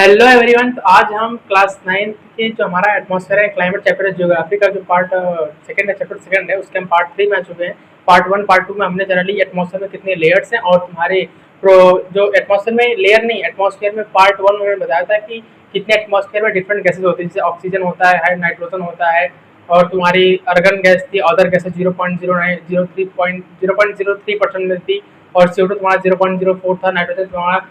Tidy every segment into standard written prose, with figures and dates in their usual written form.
Hello everyone. तो आज हम क्लास 9 के जो हमारा एटमॉस्फेयर है क्लाइमेट चैप्टर है ज्योग्राफी का जो पार्ट सेकंड है, चैप्टर सेकंड है, उसके हम पार्ट 3 में आ चुके हैं। पार्ट 1 पार्ट 2 में हमने जनरली एटमॉस्फेयर में कितने लेयर्स हैं और तुम्हारे प्रो जो एटमॉस्फेयर में लेयर नहीं, एटमॉस्फेयर में पार्ट 1 में मैंने बताया था कि कितने एटमॉस्फेयर में डिफरेंट गैसेज होती है, जैसे ऑक्सीजन होता है, नाइट्रोजन होता है और तुम्हारी अर्गन गैस थी, अदर गैसेज 0.03% में थी और CO2 तुम्हारा 0.04 था, नाइट्रोजन तुम्हारा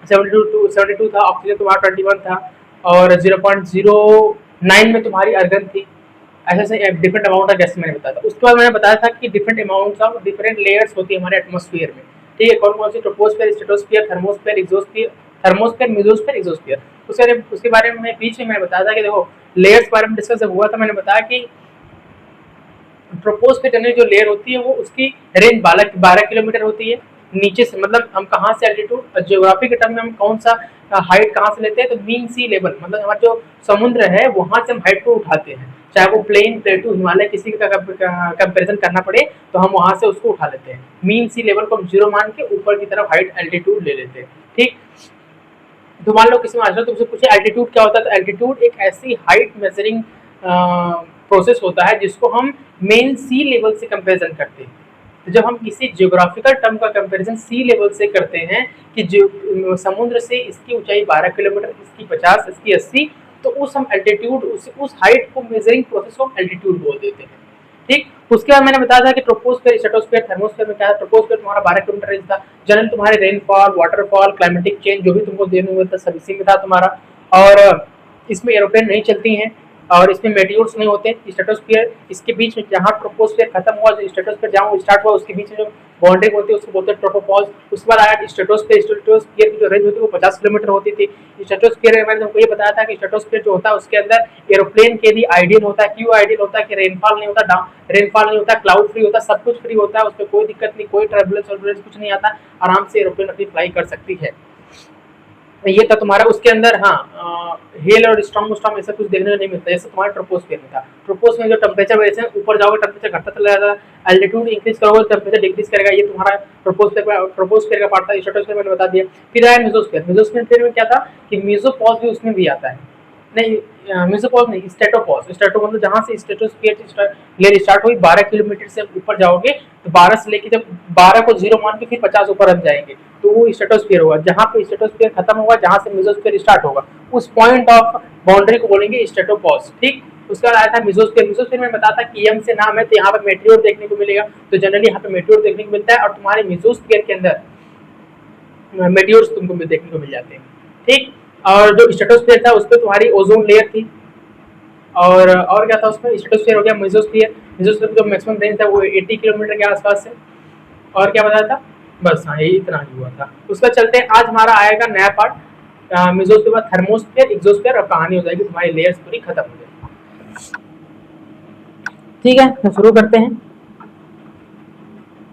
72 था, ऑक्सीजन तुम्हारा 21 था और 0.09 में तुम्हारी अर्गन थी। ऐसे ऐसे डिफरेंट अमाउंट ऑफ गैस मैंने बताया था। उसके बाद मैंने बताया था कि different amounts of different layers होती है हमारे एटमॉस्फेयर में। ठीक है, कौन कौन सी? Troposphere, stratosphere, thermosphere, exosphere, thermosphere, mesosphere, exosphere. उसके बारे में बीच में मैंने बताया था कि देखो लेयर्स के बारे में डिस्कस हुआ था। मैंने बताया कि ट्रोपोस्फेयर जो लेयर होती है वो उसकी रेंज 12 किलोमीटर होती है नीचे से। मतलब हम कहाँ से एल्टीट्यूड, ज्योग्राफी के टर्म में हम कौन सा हाइट कहाँ से लेते हैं, तो मीन सी लेवल, मतलब हमारा जो समुद्र है वहां से हम हाइट को उठाते हैं। चाहे वो प्लेन, प्लेटू, हिमालय किसी का कंपेरिजन करना पड़े तो हम वहां से उसको उठा लेते हैं। मीन सी लेवल को हम 0 मान के ऊपर की तरफ हाइट एल्टीट्यूड ले लेते हैं। ठीक, तो मान लो किसी मास्टर तुमसे पूछे एल्टीट्यूड क्या होता है, तो एल्टीट्यूड एक ऐसी हाइट मेजरिंग प्रोसेस होता है जिसको हम मेन सी लेवल से कंपेरिजन करते हैं। तो जब हम किसी जियोग्राफिकल टर्म का कंपैरिजन सी लेवल से करते हैं कि जो समुद्र से इसकी ऊंचाई 12 किलोमीटर, इसकी 50, इसकी 80, तो उस हम एल्टीट्यूड उस हाइट को मेजरिंग प्रोसेस को हम एल्टीट्यूड बोल देते हैं। ठीक, उसके बाद मैंने बताया था कि ट्रोपोस्फेयर, स्ट्रेटोस्फेयर, थर्मोस्फेयर में क्या है। ट्रोपोस्फेयर तुम्हारा 12 किलोमीटर रेंज था। जनरल तुम्हारे रेनफॉल, वाटरफॉल, क्लाइमेटिक चेंज जो भी तुमको देखने को मिलता है सब इसी में था तुम्हारा। और इसमें एरोप्लेन नहीं चलती हैं और इसमें मेटियोर्स नहीं होते। स्ट्रेटोस्फीयर इसके बीच में जहाँ ट्रोपोस्फीयर खत्म हुआ, स्ट्रेटोस्फीयर जहाँ स्टार्ट हुआ उसके बीच में जो बाउंड्री होती है उसको बोलते हैं ट्रोपोपॉज। उसके बाद आया स्ट्रेटोस्फीयर। स्ट्रेटोस्फीयर की जो रेंज होती है वो 50 किलोमीटर होती थी। स्ट्रेटोस्फीयर में मैंने तुमको ये बताया था कि स्ट्रेटोस्फीयर जो होता है उसके अंदर एरोप्लेन के लिए आइडियल होता है। क्यों आइडियल होता है? कि रेनफॉल नहीं होता, रेनफॉल नहीं होता, क्लाउड फ्री होता है, सब कुछ फ्री होता है, उसमें कोई दिक्कत नहीं, कोई टर्बुलेंस कुछ नहीं आता, आराम से एरोप्लेन अपनी फ्लाई कर सकती है। ये था तुम्हारा। उसके अंदर हाँ, हेल और स्टॉर्म ऐसा कुछ देखने को नहीं मिलता, जैसे तुम्हारा ट्रोपोस्फियर में था। ट्रोपोस्फियर में जो टेम्परेचर वैसे ऊपर जाओगे टेम्परेचर घटता चला जाता है, एल्टीट्यूड इंक्रीज करोगे टेम्परेचर डिक्रीज करेगा। ये तुम्हारा ट्रोपोस्फियर का पार्ट था। स्ट्रेटोस्फियर मैंने बता दिया। फिर आया मेसोस्फियर। मेसोस्फियर में क्या था कि मेसोपॉज भी उसमें भी आता है। नहीं, मेसोपॉज नहीं, स्ट्रेटोपॉज। स्ट्रेटो मतलब जहाँ से स्ट्रेटोस्फियर लेयर स्टार्ट हुई 12 किलोमीटर से ऊपर जाओगे तो 12 से लेके जब 12 को 0 मान के फिर 50 ऊपर हम जाएंगे तो वो स्ट्रेटोस्फियर होगा। जहाँ पे स्ट्रेटोस्फियर खत्म होगा, जहाँ से मेसोस्फियर स्टार्ट होगा, उस पॉइंट ऑफ बाउंड्री को बोलेंगे स्ट्रेटोपॉज। ठीक, उसके बाद आया था मेसोस्फियर। मेसोस्फियर में बताया था कि एम से नाम है, तो यहाँ पे मेटियोर देखने को मिलेगा। तो जनरली यहाँ पे मेटियोर देखने को मिलता है और तुम्हारे मेसोस्फियर के अंदर मेटियोर्स तुमको देखने को मिल जाते हैं। ठीक, और जो स्ट्रेटोस्फियर था उस पर तुम्हारी ओजोन लेयर थी। और क्या था उसमें? स्ट्रेटोस्फियर हो गया। मेसोस्फियर, मेसोस्फियर का जो मैक्सिमम रेंज था वो 80 किलोमीटर के आसपास है। और क्या बताया था? बस हाँ, यही इतना ही हुआ था। उसका चलते हैं आज हमारा आएगा नया पार्ट मेसोस्फियर के बाद थर्मोस्फियर, एक्सोस्फियर और कहानी हो जाएगी, तुम्हारी लेयर्स पूरी खत्म हो जाएगी। ठीक है, तो शुरू करते हैं।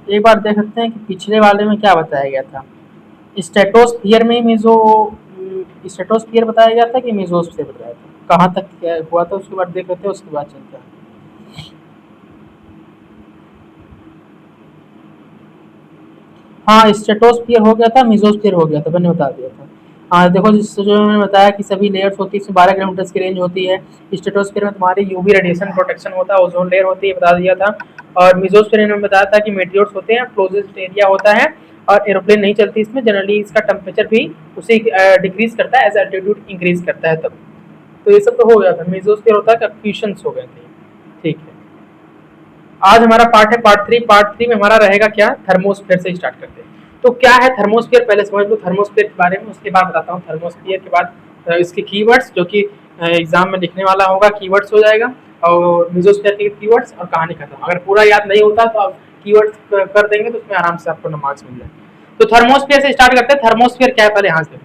एक बार देख सकते हैं कि पिछले वाले में क्या बताया गया था। स्ट्रेटोस्फियर में स्ट्रेटोस्फियर बताया गया था कि मेसोस्फियर बताया था, कहाँ तक क्या हुआ था उसके बाद देख लेते हैं, उसके बाद चलते हैं। हाँ, स्ट्रेटोस्फियर हो गया था, मेसोस्फियर हो गया था, मैंने बता दिया था। हाँ देखो, जिस जो मैंने बताया कि सभी लेयर्स होती है, इसमें 12 किलोमीटर की रेंज होती है। स्ट्रेटोस्फियर में तुम्हारी यूवी रेडिएशन प्रोटेक्शन होता है, ओजोन लेयर होती है, बता दिया था। और मेसोस्फियर में बताया था कि मेटियोर्स होते हैं, क्लोजेस्ट एरिया होता है और एरोप्लेन नहीं चलती इसमें। जनरली इसका टेम्परेचर भी उसे डिक्रीज करता है एज एल्टीट्यूड इंक्रीज करता है तब। तो ये सब तो हो गया था। मेसोस्फियर होता है कि फ्यूशंस हो गए थे। ठीक है, आज हमारा पार्ट है पार्ट 3। पार्ट 3 में हमारा रहेगा क्या? थर्मोस्फेयर से स्टार्ट करते हैं। तो क्या है थर्मोस्फेयर, पहले समझ लो थर्मोस्फेयर के बारे में, उसके बाद बताता हूँ थर्मोस्फेयर के बाद इसके कीवर्ड्स, जो कि एग्जाम में लिखने वाला होगा, कीवर्ड्स हो जाएगा और मेसोस्फेयर के कीवर्ड्स और कहानी खत्म। अगर पूरा याद नहीं होता तो आप कीवर्ड्स कर देंगे तो उसमें आराम से आपको मार्क्स मिल जाएंगे। तो थर्मोस्फेयर से स्टार्ट करते हैं। थर्मोस्फेयर क्या है पहले यहाँ से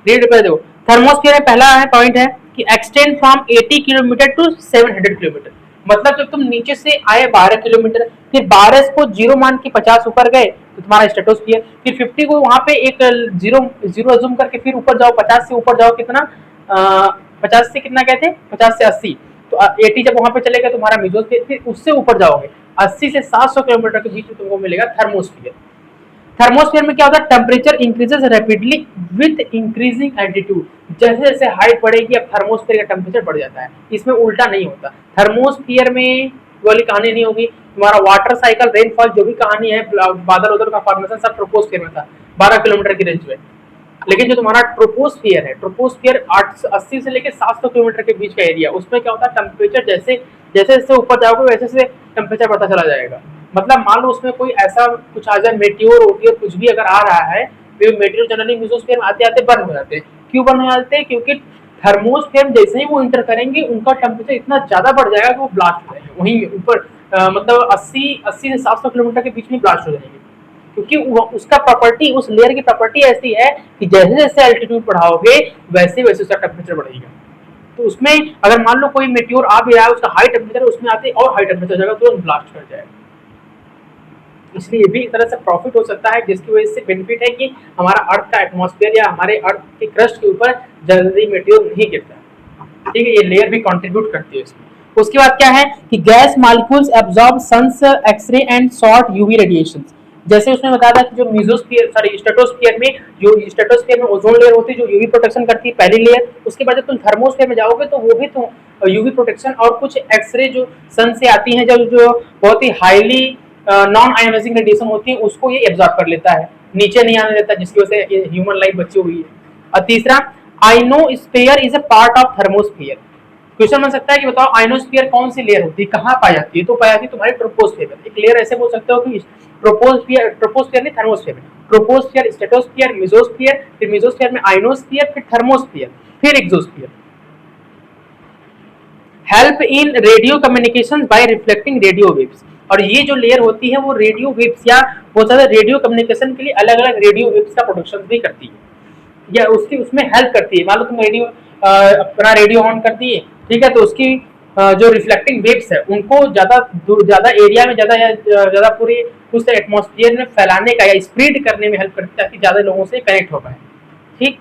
रीड पे देखो। थर्मोस्फीयर में पहला है पॉइंट है कि extend from 80 kilometre to 700 kilometre. मतलब जब तुम नीचे से आए 12 किलोमीटर, फिर 12 को 0 मान के 50 ऊपर गए तो तुम्हारा स्ट्रेटोस्फीयर, फिर 50 को वहां पे एक जीरो जीरो अजूम करके फिर ऊपर जाओ, 50 से ऊपर जाओ, कितना 50 से कितना गए थे? 50 से 80। तो 80 जब वहां पे चलेगा तुम्हारा मेसोस्फीयर, फिर उससे ऊपर जाओगे 80 से 700 किलोमीटर के बीच में तुमको मिलेगा थर्मोस्फीयर। थर्मोस्फीयर में क्या होता है, temperature increases rapidly with increasing altitude. जैसे जैसे हाइट बढ़ेगी अब थर्मोस्फीयर का टेम्परेचर बढ़ जाता है। इसमें उल्टा नहीं होता, थर्मोस्फीयर में वाली कहानी नहीं होगी। तुम्हारा वाटर साइकिल, रेनफॉल, जो भी कहानी है, बादल उदल का फॉर्मेशन सब ट्रोपोस्फीयर में था, 12 किलोमीटर की रेंज में। लेकिन जो तुम्हारा ट्रोपोस्फियर है, ट्रोपोस्फियर 80 से लेकर 700 किलोमीटर के बीच का एरिया, उसमें क्या होता है, टेम्परेचर जैसे जैसे जैसे ऊपर जाओगे वैसे वैसे टेम्परेचर बढ़ता चला जाएगा। मतलब मान लो उसमें कोई ऐसा कुछ आ जाए, मेटियोर ओटियोर कुछ भी अगर आ रहा है, तो मेटियोर जनरली मेसोस्फीयर में आते आते बर्न हो जाते हैं। क्यों बर्न हो जाते हैं? क्योंकि थर्मोस्फीयर जैसे ही वो इंटर करेंगे उनका टेम्परेचर इतना ज्यादा बढ़ जाएगा कि वो ब्लास्ट हो जाएंगे वहीं ऊपर, मतलब 80 से 700 किलोमीटर के बीच में ब्लास्ट हो जाएंगे। क्योंकि उसका प्रॉपर्टी, उस लेयर की प्रॉपर्टी ऐसी है कि जैसे जैसे एल्टीट्यूड बढ़ाओगे वैसे वैसे उसका टेम्परेचर बढ़ेगा। तो उसमें अगर मान लो कोई मेट्योर आ भी रहा है, उसका हाई टेम्परेचर, उसमें आते और हाई टेम्परेचर हो जाएगा, तुरंत ब्लास्ट कर जाएगा। इसलिए ये भी एक तरह से प्रॉफिट हो सकता है, जिसकी वजह से बेनिफिट है कि हमारा अर्थ का एटमॉस्फेयर या हमारे अर्थ की क्रस्ट के ऊपर जल्दी मेट्योर नहीं गिरता। ठीक है, ये लेयर भी कंट्रीब्यूट करती है इसमें। उसके बाद क्या है कि gas molecules absorb suns x ray and short UV radiations. जैसे उसने बताया था कि जो मेसोस्फीयर, सॉरी स्ट्रेटोस्फीयर में, जो स्ट्रेटोस्फीयर में ओजोन लेयर होती है जो यूवी प्रोटेक्शन करती है, पहली लेयर। उसके बाद जब तुम थर्मोस्फीयर में जाओगे तो वो भी तुम यूवी प्रोटेक्शन और कुछ एक्सरे जो सन से आती हैं, जो जो बहुत ही हाईली नॉन आयोनाइजिंग रेडिएशन होती है, उसको ये एब्जॉर्ब कर लेता है, नीचे नहीं आने देता, जिसकी वजह से ह्यूमन लाइफ बची हुई है। और तीसरा, ionosphere is a part of thermosphere. Question बन सकता है कि बताओ आइनोस्फीयर कौन सी लेयर होती है, कहाँ पाई जाती है? तो पाई जाती है तुम्हारे ट्रोपोस्फीयर में। एक लेयर ऐसे बोल सकते हो कि ट्रोपोस्फीयर, ट्रोपोस्फीयर नहीं, थर्मोस्फीयर में। ट्रोपोस्फीयर, स्ट्रेटोस्फीयर, मेसोस्फीयर, फिर मेसोस्फीयर में आइनोस्फीयर, फिर थर्मोस्फीयर, फिर exosphere. Help in radio communication bye reflecting radio waves. और ये जो लेयर होती है वो रेडियो वेव्स या बहुत ज्यादा रेडियो कम्युनिकेशन के लिए अलग अलग रेडियो वेव्स का प्रोडक्शन भी करती है, या उसकी उसमें हेल्प करती है। मान लो तुम रेडियो अपना रेडियो ऑन कर दिए, ठीक है, तो उसकी जो रिफ्लेक्टिंग वेव्स है उनको ज्यादा एरिया में, ज्यादा पूरी उस एटमॉस्फेयर में फैलाने का या स्प्रेड करने में हेल्प करती है, ताकि ज्यादा लोगों से कनेक्ट हो पाए। ठीक।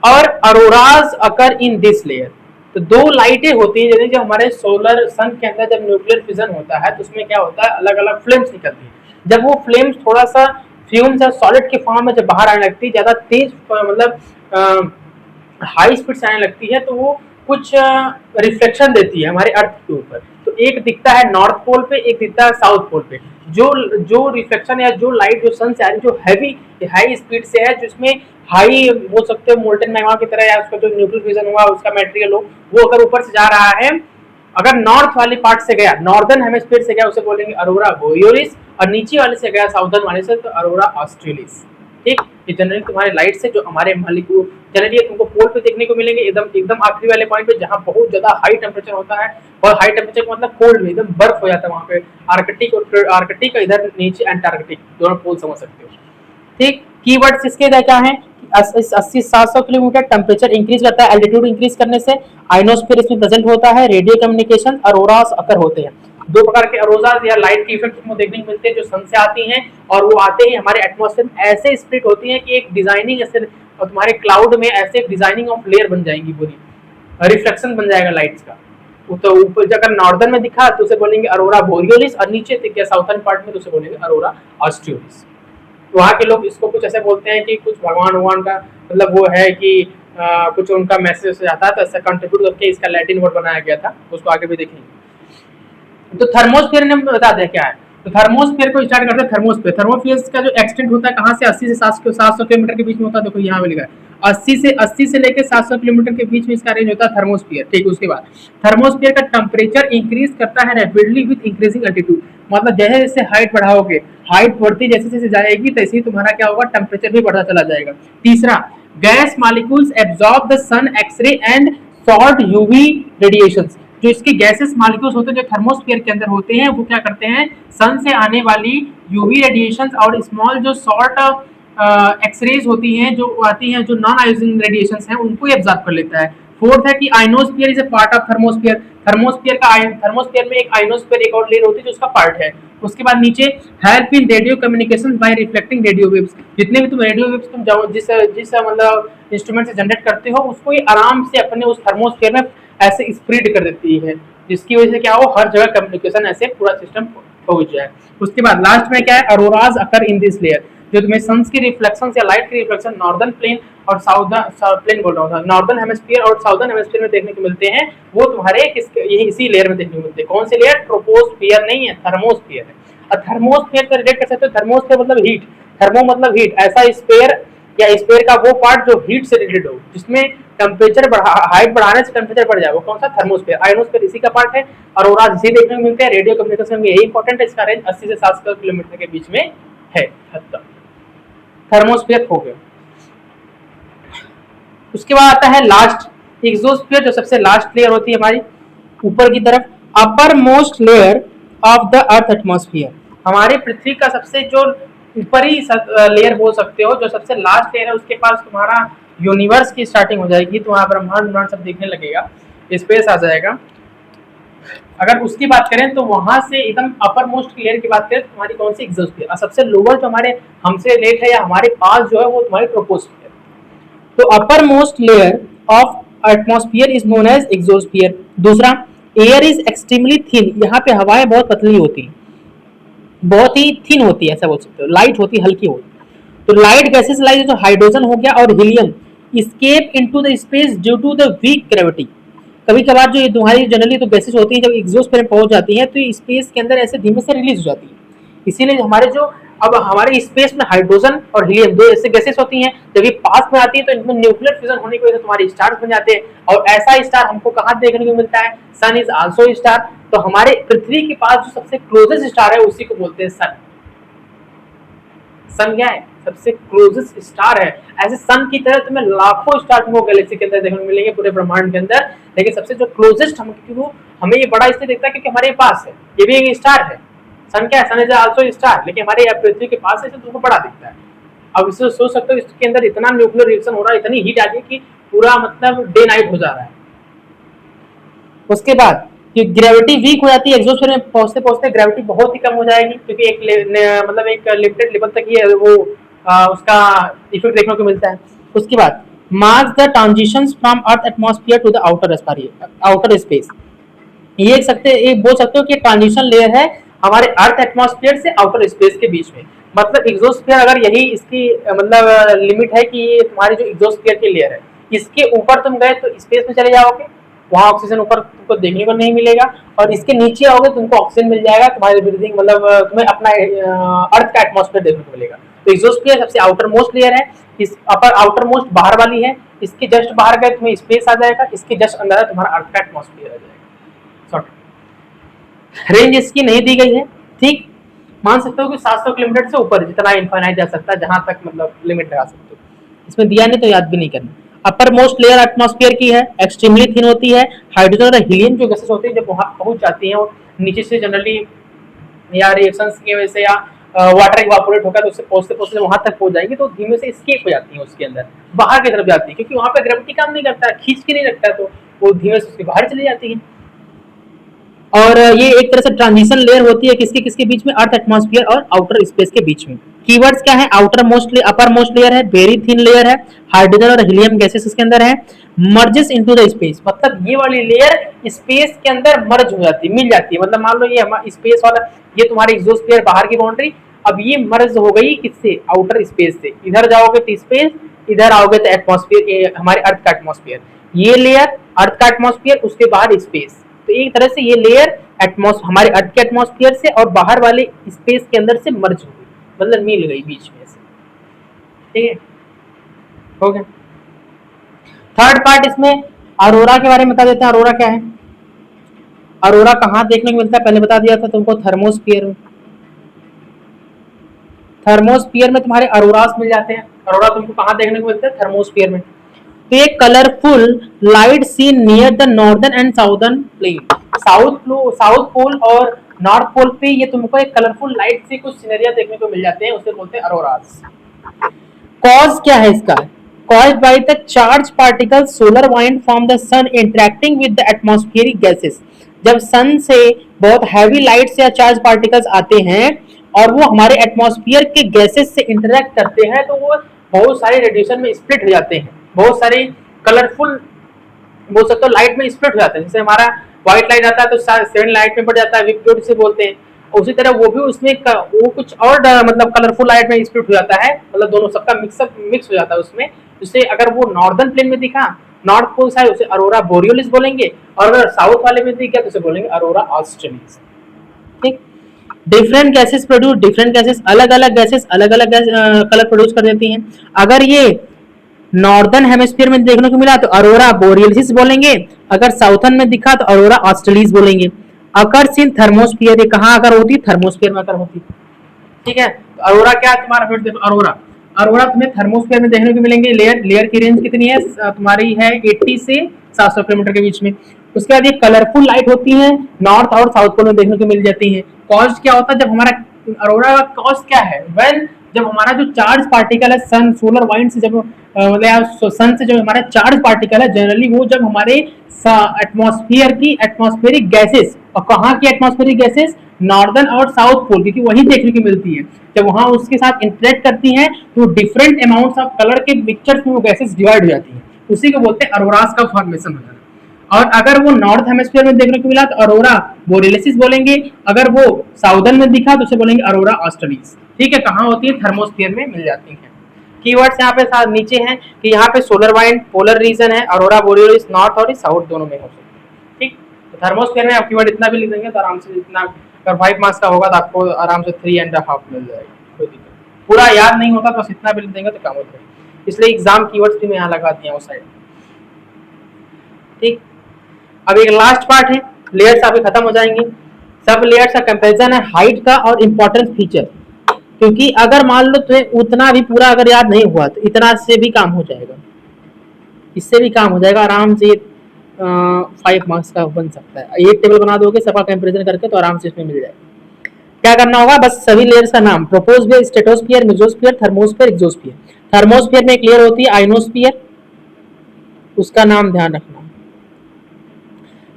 और अरोराज अकर इन दिस लेयर। तो दो लाइटें होती हैं, जैसे जब हमारे सोलर सन के अंदर जब न्यूक्लियर फिजन होता है तो उसमें क्या होता है, अलग अलग फ्लेम्स निकलती है। जब वो फ्लेम्स थोड़ा सा फ्यूम्स या सॉलिड के फॉर्म में जब बाहर आने लगती है, ज्यादा तेज मतलब हाई स्पीड से आने लगती है, तो वो कुछ रिफ्लेक्शन देती है हमारे अर्थ के ऊपर। तो एक दिखता है नॉर्थ पोल पे, एक दिखता है साउथ पोल पे। जो जो रिफ्लेक्शन या जो लाइट जो सन से आ रही है, जो हैवी हाई स्पीड से है, जिसमें हाई बोल सकते हो मोल्टन मैग्मा की तरह, या उसका जो न्यूक्लियर फिजन हुआ उसका मटेरियल हो, वो अगर ऊपर से जा रहा है, अगर नॉर्थ वाली पार्ट से गया, नॉर्दर्न हेमिस्फीयर से गया, उसे बोलेंगे अरोरा बोरियोलिस, और नीचे वाले से गया साउदर्न वाले से, तो अरोरा ऑस्ट्रेलिस। ठीक। ये जनरली तुम्हारे लाइट से जो हमारे मॉलिक्यूल जनरली तुमको पोल पे देखने को मिलेंगे, एकदम एकदम आखिरी वाले पॉइंट पे, जहाँ बहुत ज्यादा हाई टेम्परेचर होता है। और हाई टेम्परेचर का मतलब कोल्ड में एकदम बर्फ हो जाता है वहाँ पे, आर्कटिक और आर्कटिक, इधर नीचे एंटार्कटिक, दोनों पोल समझ सकते हो। ठीक। कीवर्ड्स इसके क्या है, 80-700 किलोमीटर टेम्परेचर इंक्रीज करता है एल्टीट्यूड इंक्रीज करने से। आइनोस्फीयर इसमें प्रेजेंट होता है, रेडियो कम्युनिकेशन, अरोरास अकर होते हैं। दो प्रकार के अरोजास या लाइट के इफेक्ट को देखने को मिलते हैं, जो सन से आती हैं, और वो आते ही हमारे एटमॉस्फेयर में ऐसे स्प्लिट होती हैं कि एक डिजाइनिंग ऐसे, और तुम्हारे क्लाउड में ऐसे डिजाइनिंग ऑफ लेयर बन जाएंगी, पूरी रिफ्लेक्शन बन जाएगा लाइट्स का। तो ऊपर अगर नॉर्दर्न में दिखा तो उसे बोलेंगे अरोरा बोरियोलिस, और नीचे दिख गया साउथर्न पार्ट में तो उसे बोलेंगे अरोरा ऑस्ट्रियोलिस। वहाँ के लोग इसको कुछ ऐसे बोलते हैं कि कुछ भगवान का मतलब वो है कि कुछ उनका मैसेज आता है, तो ऐसा कंट्रीब्यूट करके इसका लैटिन वर्ड बनाया गया था, उसको आगे भी देखेंगे। तो थर्मोस्फीयर ने बता दें क्या है। तो थर्मोस्फीयर को स्टार्ट करते हैं थर्मोस्फीयर। थर्मोस्फीयर का जो एक्सटेंट होता है कहाँ से, 80 से 700 किलोमीटर के बीच में होता है। देखो यहाँ पे लिखा है 80 से लेकर 700 किलोमीटर के बीच में इसका रेंज होता है थर्मोस्फीयर। ठीक। उसके बाद थर्मोस्फीयर का टेम्परेचर इंक्रीज करता है रैपिडली विद इंक्रीजिंग एल्टीट्यूड। मतलब जैसे जैसे हाइट बढ़ाओगे, हाइट बढ़ती जैसे जैसे जाएगी, तैसे ही तुम्हारा क्या होगा, टेम्परेचर भी बढ़ता चला जाएगा। तीसरा, gas molecules absorb the sun x ray and short UV radiations. जो इसके गैसेस मॉलिक्यूल्स होते हैं जो थर्मोस्फीयर के अंदर होते हैं, वो क्या करते हैं, सन से आने वाली यूवी रेडिएशंस और स्मॉल जो शॉर्ट एक्सरेज होती हैं, जो आती हैं, जो नॉन आयोनाइजिंग रेडिएशंस हैं, उनको एब्जॉर्ब कर लेता है। फोर्थ है कि ionosphere is a part of thermosphere. Thermosphere में एक आइनोस्फीयर एक और लेयर होती है जो उसका पार्ट है। उसके बाद नीचे help in radio communication bye reflecting radio waves. जितने भी तुम रेडियो वेव्स तुम जिस जिस मतलब इंस्ट्रूमेंट से जनरेट करते हो, उसको ये आराम से अपने उस थर्मोस्फीयर में ऐसे स्प्रेड कर देती है, जिसकी वजह से क्या हो, हर जगह कम्युनिकेशन ऐसे पूरा सिस्टम हो जाए। उसके बाद लास्ट में क्या है, अरोराज अकर इन दिस लेयर, जो तुम्हें सन्स की रिफ्लेक्शन या लाइट की रिफ्लेक्शन नॉर्दर्न प्लेन और साउदर्न प्लेन बोल रहा हूँ, नॉर्दर्न हेमिस्फीयर और साउदर्न हेमिस्फीयर में देखने को मिलते हैं, वो तुम्हारे यही इसी लेयर में देखने को मिलते हैं। कौन से लेयर, ट्रोपोस्फियर नहीं है, थर्मोस्फियर है। और थर्मोस्फियर को रिलेट कर सकते हो, थर्मोस्फियर मतलब हीट, थर्मो मतलब हीट, ऐसा स्पेयर या स्पेयर का वो पार्ट जो हीट से रिलेटेड हो, जिसमें टेम्परेचर हाइट बढ़ाने से टेम्परेचर बढ़ जाए, वो कौन सा, थर्मोस्फियर। आयोनोस्फियर इसी का पार्ट है, और ओरा इसी देखने को मिलते हैं। रेडियो कम्युनिकेशन में यही इंपॉर्टेंट है, इसका रेंज 80 से 700 किलोमीटर के बीच में है हद तक। थर्मोस्फियर हो गया। उसके बाद आता है लास्ट एक्सोस्फियर, जो सबसे लास्ट लेयर होती है हमारी ऊपर की तरफ, अपर most layer of the earth atmosphere, हमारी पृथ्वी का सबसे जो ऊपरी लेयर बोल सकते हो, जो सबसे लास्ट लेयर है, उसके पास तुम्हारा यूनिवर्स की स्टार्टिंग हो जाएगी, तुम्हारा ब्रह्मांड सब देखने लगेगा, स्पेस आ जाएगा। अगर उसकी बात करें तो वहां से एकदम अपर मोस्ट लेयर की बात करें तो तुम्हारी कौन सी, एक्सोस्फियर। सबसे लोअर जो हमारे हमसे लेट है या हमारे पास जो है, वो तुम्हारी ट्रोपोस्फियर। तो upper most layer of atmosphere is known as exosphere. दूसरा, एयर इज एक्सट्रीमली थिन, यहाँ पे हवाएं बहुत पतली होती है, बहुत ही थिन होती है, ऐसा बोल सकते हो, लाइट होती, हल्की होती। तो लाइट गैसेस लाइक जो हाइड्रोजन हो गया और helium escape into the space due to the weak gravity. कभी कभार जो ये तुम्हारी जनरली तो गैसेस होती हैं, जब एग्जॉस्फेयर में पहुंच जाती हैं तो ये स्पेस के अंदर ऐसे धीमे से रिलीज हो जाती है। इसीलिए हमारे जो अब हमारे स्पेस में हाइड्रोजन और हीलियम दो ऐसे गैसेस होती हैं, जब ये पास में आती है तो इनमें न्यूक्लियर फ्यूजन होने की वजह से तुम्हारे स्टार्स बन जाते हैं। और ऐसा स्टार हमको कहाँ देखने को मिलता है, सन इज आल्सो स्टार। तो हमारे पृथ्वी के पास जो सबसे क्लोजेस्ट स्टार है उसी को बोलते हैं सन। सन क्या है, सबसे क्लोजेस्ट स्टार है। ऐसे सन की तरह तुम्हें लाखों स्टार तुमको गैलेक्सी के अंदर देखने को मिलेंगे, पूरे ब्रह्मांड के अंदर, लेकिन सबसे जो क्लोजेस्ट हमें ये बड़ा इसलिए दिखता है क्योंकि हमारे पास है, ये भी एक स्टार है। सन क्या है, सन इज आल्सो स्टार, लेकिन हमारे पृथ्वी के पास है, तुमको बड़ा दिखता है। अब इससे सोच सकते हो इसके अंदर इतना न्यूक्लियर रिएक्शन हो रहा है, इतनी हीट आ गई कि पूरा मतलब डे नाइट हो जा रहा है। उसके बाद कि ग्रेविटी वीक हो जाती है, एग्जॉस्फेयर में पहुंचते पहुंचते ग्रेविटी बहुत ही कम हो जाएगी, क्योंकि मतलब एक लिमिटेड लेवल तक ही वो उसका इफेक्ट देखने को मिलता है। उसके बाद marks the transitions from earth atmosphere to the outer space. ये बोल सकते हो कि ट्रांजिशन लेयर है हमारे अर्थ एटमॉस्फेयर से आउटर स्पेस के बीच में। मतलब एग्जोस्फेयर अगर यही इसकी मतलब लिमिट है कि ये तुम्हारी जो एग्जोस्फेयर की लेयर है, इसके ऊपर तुम गए तो स्पेस में चले जाओगे, वहाँ ऑक्सीजन ऊपर तुमको देखने को नहीं मिलेगा, और इसके नीचे आओगे तुमको ऑक्सीजन मिल जाएगा, तुम्हारी ब्रीदिंग मतलब तुम्हें अपना अर्थ का एटमॉस्फेयर देखने को मिलेगा। तो एग्जोस्फेयर सबसे आउटर मोस्ट लेयर है, इस अपर आउटर मोस्ट बाहर वाली है, इसके जस्ट बाहर गए तुम्हें स्पेस आ जाएगा, इसके जस्ट अंदर तुम्हारा अर्थ का एटमॉस्फेयर आ जाएगा। रेंज इसकी नहीं दी गई है, ठीक, मान सकते हो कि 700 किलोमीटर से ऊपर जितना इनफाइनाइट जा सकता है, जहां तक मतलब लिमिट लगा सकते हो। इसमें दिया नहीं तो याद भी नहीं करना। अपर मोस्ट लेयर एटमॉस्फेयर की है, एक्सट्रीमली थिन होती है, हाइड्रोजन और हीलियम जो गैसेस होती है जब वहां पहुंच जाती हैं और नीचे से जनरली या रिएक्शंस की वजह से या वाटर इवापोरेट होकर तो उससे पहुंचते पहुंचते वहां तक पहुंच जाएगी, तो धीमे से स्केप हो जाती है, उसके अंदर बाहर की तरफ जाती है, क्योंकि वहां पे ग्रेविटी काम नहीं करता है, खींच के नहीं रखता है, तो वो धीमे से उसके बाहर चली जाती है। और ये एक तरह से ट्रांजिशन लेयर होती है किसके किसके बीच में, अर्थ एटमॉस्फेयर और आउटर स्पेस के बीच में। कीवर्ड्स क्या है, आउटर मोस्ट अपर मोस्ट लेयर है, वेरी थिन लेयर है, हाइड्रोजन और हीलियम गैसेस इसके अंदर है, मर्जेस इनटू द स्पेस, मतलब ये वाली लेयर स्पेस के अंदर मर्ज हो जाती है, मिल जाती है। मतलब मान लो ये हमारा स्पेस वाला, ये तुम्हारी एक्सोस्फीयर बाहर की बाउंड्री, अब ये मर्ज हो गई किससे, आउटर स्पेस से। इधर जाओगे तो स्पेस, इधर आओगे तो एटमॉस्फेयर, हमारे अर्थ का एटमॉस्फेयर, ये लेयर अर्थ का एटमॉस्फेयर, उसके बाद स्पेस। तो एक तरह से ये लेयर हमारे अर्थ के एटमॉस्फेयर से और बाहर वाले स्पेस के अंदर से मर्ज हो गई, मतलब मिल गई बीच में से, ठीक है, हो गया। थर्ड पार्ट इसमें अरोरा के बारे में बता देते हैं। अरोरा क्या है, अरोरा कहाँ देखने को मिलता है, पहले बता दिया था तुमको, थर्मोस्फीयर में। थर्मोस्फीयर में तुम्हारे अरोरास मिल जाते हैं। अरोरा तुमको कहाँ देखने को मिलते हैं, थर्मोस्फीयर में। तो ये colourful light seen near the northern and southern plain, south pole और नॉर्थ पोल पे ये तुमको एक कलरफुल लाइट से कुछ सिनेरिया देखने को मिल जाते हैं, उसे बोलते हैं अरोरास। कॉज क्या है इसका, caused by the charged particles solar wind from the sun interacting with the atmospheric gases। जब सन से बहुत हैवी लाइट्स या चार्ज पार्टिकल्स आते हैं और वो हमारे एटमॉस्फेयर के गैसेस से इंटरेक्ट करते हैं, तो वो बहुत सारे रेडिएशन में स्प्लिट हो जाते हैं, बहुत सारे कलरफुल बोल सकते हो लाइट में स्प्लिट हो जाते हैं। जैसे हमारा व्हाइट लाइट आता है तो 7 लाइट में बढ़ जाता है, विपरीत से बोलते हैं। उसी तरह वो भी उसमें वो कुछ और मतलब कलरफुल लाइट में स्प्लिट हो जाता है, मतलब दोनों सबका मिक्स हो जाता है उसमें। जैसे अगर वो नॉर्दर्न प्लेन में दिखा, नॉर्थ पोल साइड, उसे अरोरा बोरियोलिस बोलेंगे, और अगर साउथ वाले में दिखा तो उसे बोलेंगे अरोरा ऑस्ट्रेलिस। ठीक। Different gases produce, different gases, अलग अलग गैसेस अलग अलग कलर प्रोड्यूस कर देती हैं। अगर ये नॉर्दर्न हेमिस्फीयर में देखने को मिला तो अरोरा बोरियलिस बोलेंगे, अगर साउथर्न में दिखा तो अरोरा ऑस्ट्रेलिस बोलेंगे। अकर्स इन थर्मोस्फीयर, कहाँ अगर होती, थर्मोस्फीयर में अगर होती। ठीक है, तो अरोरा क्या है तुम्हारा, फिर देखो अरोरा, अरोरा तुम्हें थर्मोस्फीयर में देखने को मिलेंगे। लेयर लेयर की रेंज कितनी है तुम्हारी, है 80 से 700 किलोमीटर के बीच में। उसके बाद ये कलरफुल लाइट होती है, नॉर्थ और साउथ पोल में देखने को मिल जाती है। कॉज क्या होता है जब हमारा अरोरा का कॉज क्या है, व्हेन जब हमारा जो चार्ज पार्टिकल है सन सोलर वाइंड से, जब मतलब सन से जो हमारा चार्ज पार्टिकल है जनरली वो जब हमारे एटमॉस्फेयर की एटमॉस्फेरिक गैसेस, और कहाँ की एटमॉस्फेरिक गैसेस, नॉर्दर्न और साउथ पोल, क्योंकि वही देखने को मिलती है। जब वहां उसके साथ इंटरेक्ट करती हैं तो डिफरेंट अमाउंट्स ऑफ कलर के मिक्सचर्स में वो गैसेस डिवाइड हो जाती हैं, उसी को बोलते हैं अरोरास का फॉर्मेशन हो जाना। और अगर वो नॉर्थ हेमिस्फीयर में देखने को मिला तो अरोरा बोरेलिस बोलेंगे, अगर वो साउदर्न में दिखा तो उसे बोलेंगे अरोरा ऑस्ट्रेलिस। ठीक है, कहाँ होती है, थर्मोस्फीयर में मिल जाती है। कीवर्ड्स यहाँ पे साथ नीचे हैं कि यहाँ पे सोलर वाइंड पोलर रीजन है, अरोरा बोरियोलिस नॉर्थ और साउथ दोनों में हो सकती है। ठीक, तो थर्मोस्फीयर में आप कीवर्ड इतना भी लिख देंगे तो आराम से, जितना अगर 5 मार्क्स का होगा तो आपको आराम से 3.5 मिल जाएगा, कोई दिक्कत। पूरा याद नहीं होता तो बस इतना भी लिख देंगे तो काम होता है, इसलिए एग्जाम कीवर्ड्स भी मैं यहाँ लगा दिया उस साइड। ठीक, अब एक लास्ट पार्ट है, लेयर्स आपके खत्म हो जाएंगे। सब लेयर्स का कंपैरिजन है हाइट का और इम्पोर्टेंस फीचर, क्योंकि अगर मान लो तुम्हें उतना भी पूरा अगर याद नहीं हुआ तो इतना से भी काम हो जाएगा, इससे भी काम हो जाएगा आराम से। 5 मार्क्स का बन सकता है, एक टेबल बना दोगे सबका कंपैरिजन करके तो आराम से इसमें मिल जाएगा। क्या करना होगा, बस सभी लेयर्स का नाम, troposphere, stratosphere, mesosphere, thermosphere, exosphere. Thermosphere में एक लेयर होती है आइनोस्फियर, उसका नाम ध्यान रखना।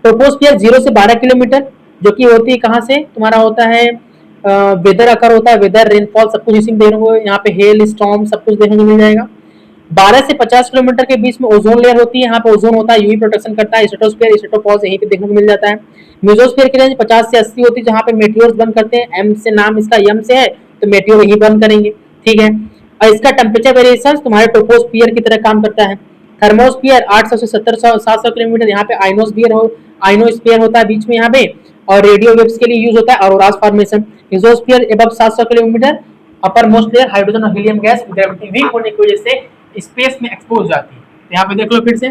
ट्रोपोस्फियर 0 से 12 किलोमीटर, जो कि होती है कहाँ से, तुम्हारा होता है वेदर अकर होता है, वेदर रेनफॉल सब कुछ इसी में देखने को, यहाँ पे हेल स्टॉर्म सब कुछ देखने को मिल जाएगा। 12 से 50 किलोमीटर के बीच में ओजोन लेयर होती है, यहाँ पे ओजोन होता है, यूवी प्रोटेक्शन करता है। स्ट्रेटोस्फीयर, स्ट्रेटोपॉज यहीं पे देखने को मिल जाता है। मेसोस्फीयर की रेंज 50 से 80 होती है, जहाँ पे मेटियोर्स बर्न करते हैं, एम से नाम इसका यम से है तो मेटियोर यही बर्न करेंगे। ठीक है, और इसका टेम्परेचर वेरिएशन तुम्हारे ट्रोपोस्फियर की तरह काम करता है। थर्मोस्फियर 800 से 700 किलोमीटर, यहाँ पे आइनोस्फीयर होता है बीच में यहाँ पे, और रेडियो वेव्स के लिए यूज होता है auroras formation. Mesosphere above 700 kilometre, अपर मोस्ट लेयर हाइड्रोजन और हीलियम गैस ग्रेविटी वीक होने की वजह से स्पेस में एक्सपोज हो जाती है। यहाँ पे देख लो फिर से,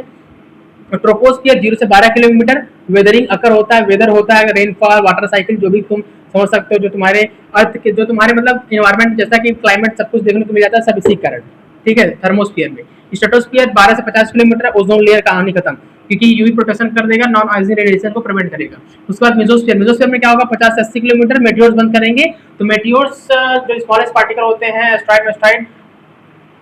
ट्रोपोस्फियर 0 से 12 किलोमीटर, वेदरिंग अकर होता है, वेदर होता है, रेनफॉल, वाटर साइकिल, जो भी तुम समझ सकते हो, जो तुम्हारे अर्थ के, जो तुम्हारे मतलब इन्वायरमेंट जैसा कि क्लाइमेट सब कुछ देखने को मिल जाता है, सब इसी कारण। ठीक है, थर्मोस्फियर में। स्ट्रेटोस्फियर 12 से 50 किलोमीटर, ओजोन लेयर कहानी खत्म, क्योंकि यूवी प्रोटेक्शन कर देगा, नॉन आयोनाइजिंग रेडिएशन को प्रिवेंट करेगा। उसके बाद मेसोस्फीयर, मेसोस्फीयर में क्या होगा, 50 से 80 किलोमीटर, मेटियोर्स बंद करेंगे। तो मेटियोर्स जो स्मॉलेस्ट पार्टिकल होते हैं, एस्ट्रॉइड मेस्ट्रॉइड,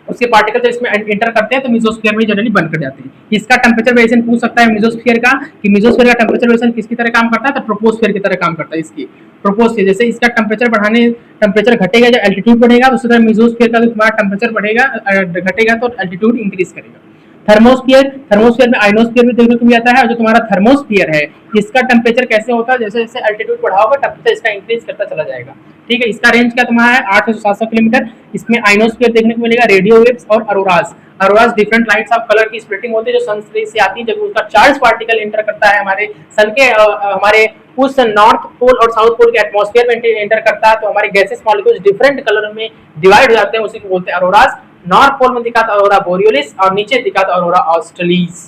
उसके पार्टिकल जब इसमें एंटर करते हैं तो मेसोस्फीयर में जनरली बंद कर जाते हैं। इसका टेम्परेचर वेरिएशन पूछ सकता है मेसोस्फीयर का, कि मेसोस्फीयर का टेम्परेचर वेरिएशन किसकी तरह काम करता है, तो ट्रोपोस्फीयर की तरह काम करता है। इसकी ट्रोपोस्फीयर, जैसे इसका टेम्परेचर घटेगा जब एल्टीट्यूड बढ़ेगा, उसी तरह मेसोस्फीयर का तुम्हारा टेम्परेचर बढ़ेगा, घटेगा तो एल्टीट्यूड इंक्रीज करेगा। थर्मोस्फीयर में आइनोस्फीयर भी देखने को मिल जाता है, और जो तुम्हारा थर्मोस्फीयर है इसका टेम्परेचर कैसे होता है, जैसे जैसे एल्टीट्यूड बढ़ाओगे टेम्परेचर इसका इंक्रीज करता चला जाएगा। ठीक है, इसका रेंज क्या तुम्हारा है, 800 से 700 किलोमीटर। इसमें आइनोस्फीयर देखने को मिलेगा, रेडियो वेव्स और अरोरास। अरोरास डिफरेंट लाइट्स ऑफ कलर की स्प्लिटिंग होती है जो सन रेज से आती है, जब उसका चार्ज पार्टिकल एंटर करता है हमारे सन के हमारे उस नॉर्थ पोल और साउथ पोल के एटमॉस्फेयर में एंटर करता है, तो हमारे गैसेस मॉलिक्यूल्स डिफरेंट कलर में डिवाइड हो जाते हैं, उसी को बोलते हैं अरोरास। नॉर्थ पोल में दिखा था अरोरा बोरियोलिस, और नीचे दिखा था अरोरा ऑस्ट्रेलिस।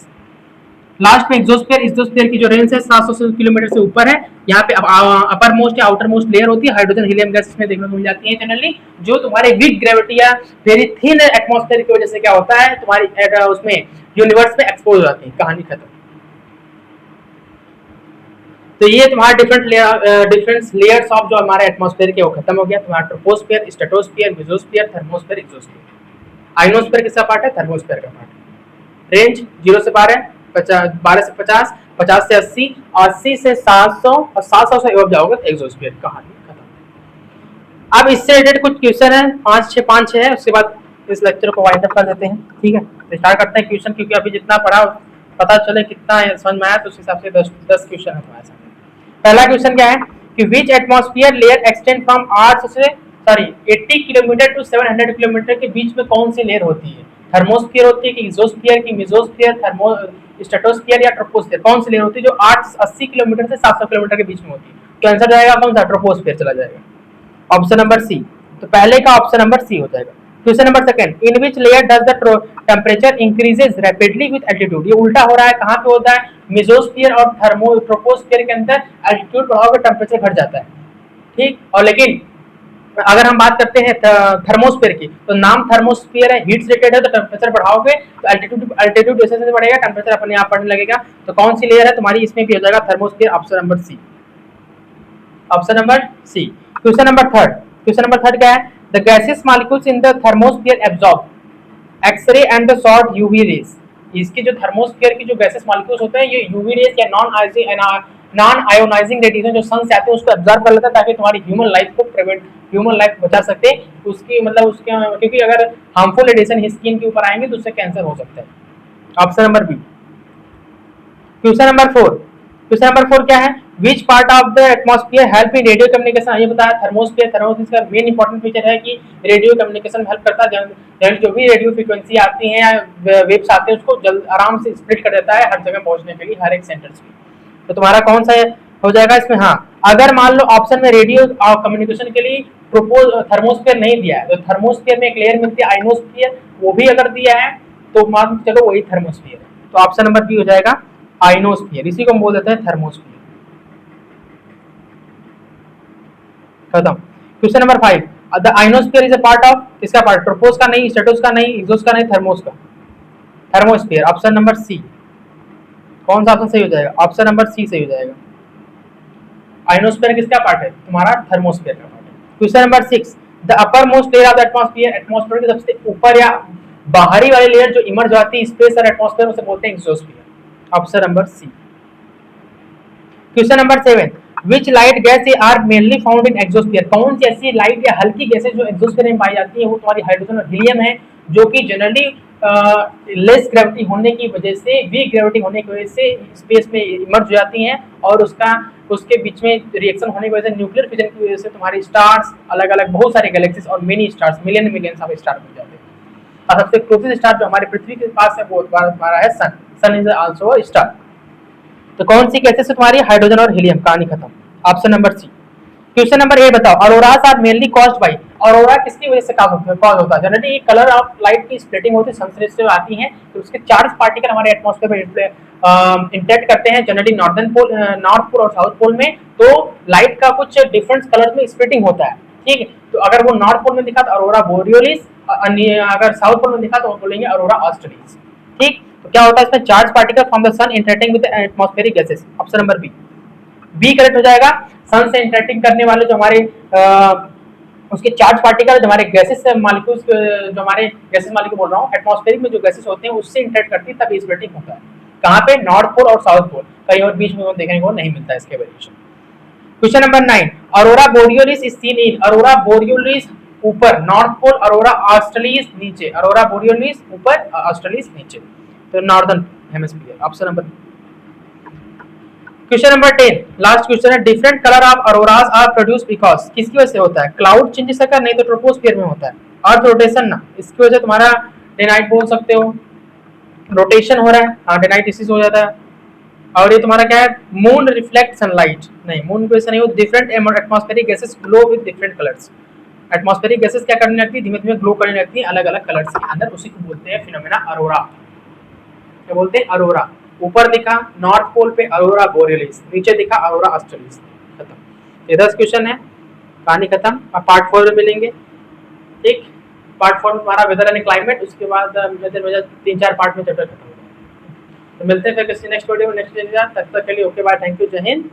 लास्ट में एक्सोस्फीयर, एक्सोस्फीयर की जो रेंज है 700 किलोमीटर से ऊपर है। यहाँ पे अपर मोस्ट या आउटर मोस्ट लेयर होती है, हाइड्रोजन हीलियम गैस इसमें देखने को मिल जाती है जनरली, जो तुम्हारे वीक ग्रेविटी या वेरी थिन एटमॉस्फेयर की वजह से क्या होता है, तुम्हारी उसमें यूनिवर्स में एक्सपोज हो जाती है, कहानी खत्म। तो ये तुम्हारा डिफरेंट लेयर्स ऑफ जो हमारे एटमॉस्फेयर के वो खत्म हो गया। तुम्हारा troposphere, stratosphere, mesosphere, thermosphere, exosphere. Ionosphere किसका पार्ट है, थर्मोस्फीयर का पार्ट। रेंज 0 से 12, 12 से 50, 50 से 80, 80 से 700, और 700 से अब जाओगे तो एक्सोस्फीयर, कहानी खत्म। अब इससे रिलेटेड कुछ क्वेश्चन है, 5 6 है, उसके बाद इस लेक्चर को वाइंड अप कर देते हैं। ठीक है, तो स्टार्ट करते हैं क्वेश्चन, क्योंकि अभी जितना पढ़ा पता चले कितना समझ में आया, तो उस हिसाब से 10 क्वेश्चन है तुम्हारे सामने। पहला क्वेश्चन क्या है, कि which atmosphere layer extend from 80 kilometre to 700 kilometre के बीच में कौन सी लेयर होती है? थर्मोस्फीयर होती है कि इजोस्फीयर की मेसोस्फीयर, थर्मो स्ट्रेटोस्फीयर या ट्रोपोस्फीयर? कौन सी लेयर होती है जो 80 किलोमीटर से 700 किलोमीटर के बीच में होती है? तो आंसर जाएगा कौन सा? ट्रोपोस्फीयर चला जाएगा, ऑप्शन नंबर सी। तो पहले का ऑप्शन नंबर सी हो जाएगा। Question number second, in which layer does the temperature increases rapidly with altitude? ये उल्टा हो रहा है, कहाँ पे होता है? मेसोस्फीयर और ट्रोपोस्फीयर के अंदर एल्टीट्यूड बढ़ाओगे टेम्परेचर घट जाता है, ठीक। और लेकिन अगर हम बात करते हैं थर्मोस्फीयर की, तो नाम थर्मोस्फीयर है, हीट से रिलेटेड है, तो टेम्परेचर बढ़ाओगे तो एल्टीट्यूड जैसे जैसे बढ़ेगा टेम्परेचर अपने आप बढ़ने लगेगा। तो कौन सी लेयर है तुम्हारी? इसमें भी हो जाएगा thermosphere, option number C, option number C. Question number third, question number third क्या है? The gases molecules in the thermosphere absorb x ray and the short UV rays. इसकी जो थर्मोस्फीयर की जो गैसेस मॉलिक्यूल्स होते हैं, ये यूवी रेज या नॉन आयोनाइजिंग रेडिएशन जो सन से आते हैं उसको एब्जॉर्ब कर लेता है, ताकि तुम्हारी ह्यूमन लाइफ बचा सकते उसकी, मतलब उसके, क्योंकि अगर हार्मफुल रेडिएशन स्किन के ऊपर आएंगे तो उससे कैंसर हो सकता है, option number B. Question number four, question number four क्या है? Which part of the atmosphere help in radio communication? ये बताया थर्मोस्फेयर, थर्मोस्फेयर का मेन इंपॉर्टेंट फीचर है कि रेडियो कम्युनिकेशन में हेल्प करता है। जो भी रेडियो फ्रीक्वेंसी आती है या वेव्स आते हैं उसको जल्द आराम से स्प्लिट कर देता है हर जगह पहुंचने के लिए, हर एक सेंटर से। तो तुम्हारा कौन सा हो जाएगा इसमें? हाँ, अगर मान लो ऑप्शन में रेडियो कम्युनिकेशन के लिए थर्मोस्फेयर नहीं दिया है, तो थर्मोस्फेयर में एक लेयर मिलती है आइनोस्फीयर, वो भी अगर दिया है तो मान चलो वही थर्मोस्फियर है। तो ऑप्शन नंबर बी हो जाएगा आइनोस्फीयर, इसी को हम बोल देते हैं थर्मोस्फियर। खत्म। Question number 5, the ionosphere is a part of, किसका पार्ट? ट्रोपोस का नहीं, स्ट्रेटोस का नहीं, एक्सोस का नहीं, थर्मोस का, थर्मोस्फीयर, ऑप्शन नंबर सी। कौन सा ऑप्शन सही हो जाएगा? ऑप्शन नंबर सी सही हो जाएगा। आइनोस्फीयर किसका पार्ट है? तुम्हारा थर्मोस्फीयर का पार्ट है। Question number 6, the upper most layer of the atmosphere, atmosphere के सबसे ऊपर या बाहरी वाली लेयर जो इमर्ज आती है स्पेस और एटमॉस्फेयर, उसे बोलते हैं exosphere, option number C. Question number 7, which light gas are mainly found in exosphere? कौन सी ऐसी लाइट या हल्की गैसें जो एक्सोस्फीयर में पाई जाती है? वो तुम्हारी हाइड्रोजन और हीलियम है, जो कि जनरली लेस ग्रेविटी होने की वजह से, वीक ग्रेविटी होने की वजह से स्पेस में इमर्ज हो जाती हैं, और उसके बीच में रिएक्शन होने की वजह से, न्यूक्लियर फिजन की वजह से तुम्हारी स्टार्स, अलग अलग बहुत सारे गैलेक्सीज और mini stars, million of star बन जाते हैं। और सबसे क्लोजेस्ट स्टार जो हमारे पृथ्वी के पास है वो तुम्हारा है सन। सन इज आल्सो अ स्टार। तो कौन सी गैसेस है तुम्हारी? हाइड्रोजन और हीलियम, कहानी खत्म, option number C. Question number 8 बताओ, auroras are mainly caused by, aurora किसकी वजह से कॉज होता है? जनरली कलर ऑफ लाइट की स्प्लिटिंग होती है, सनसेट से आती है, तो उसके चार्ज पार्टिकल हमारे एटमॉस्फेयर में इंटरेक्ट करते हैं, जनरली नॉर्थ पोल और साउथ पोल में, तो लाइट का कुछ डिफरेंट कलर में स्प्लिटिंग होता है, ठीक है। तो अगर वो नॉर्थ पोल में दिखा तो ऑरोरा बोरियोलिस, अगर साउथ पोल में दिखा तो बोलेंगे ऑरोरा ऑस्ट्रेलिस, ठीक। तो क्या होता है इसमें? Charge particle from the sun interacting with atmospheric gases, option number B, B correct हो जाएगा। सन से इंटरेक्टिंग करने वाले जो हमारे उसके चार्ज पार्टिकल, जो हमारे गैसेस मॉलिक्यूल्स, जो हमारे गैसेस मॉलिक्यूल बोल रहा हूँ, एटमॉस्फेरिक में जो गैसेस होते हैं उससे इंटरेक्ट करती है, तब स्प्लिटिंग होता है। कहाँ पे? नॉर्थ पोल और साउथ पोल, कहीं और बीच में देखने को नहीं मिलता इसके variation. Question number 9, aurora borealis is seen in, aurora borealis ऊपर, नॉर्थ पोल, अरोरा ऑस्ट्रेलिस नीचे, अरोरा बोरियोलिस ऊपर, ऑस्ट्रेलिस नीचे, तो northern hemisphere, option number. Question number 10, last question है, different colour of auroras are produce because, किसकी वजह से होता है? क्लाउड चेंजेस का नहीं तो ट्रोपोस्फियर में होता है, अर्थ रोटेशन ना, इसकी वजह से तुम्हारा डे नाइट बोल सकते हो, रोटेशन हो रहा है, हाँ डे नाइट डिसीज हो जाता है। और ये तुम्हारा क्या है? मून रिफ्लेक्ट सनलाइट, नहीं मून की वजह से नहीं हो, different atmospheric gases glow with different colours, atmospheric gases क्या करने लगती है? धीमे धीमे ग्लो करने लगती है अलग अलग कलर्स के अंदर, उसी को बोलते हैं फिनोमेना अरोरा। क्या बोलते हैं? अरोरा। ऊपर दिखा नॉर्थ पोल पे अरोरा बोरियोलिस, नीचे दिखा अरोरा ऑस्ट्रेलिस, खत्म। ये 10 क्वेश्चन है, कहानी खत्म। अब पार्ट 4 में मिलेंगे, ठीक। पार्ट 4 में हमारा वेदर एंड क्लाइमेट, उसके बाद 3-4 पार्ट में चैप्टर खत्म हो जाएगा। तो मिलते हैं फिर किसी नेक्स्ट वीडियो में नेक्स्ट दिन, तब तक के लिए ओके बाय, थैंक यू, जय हिंद।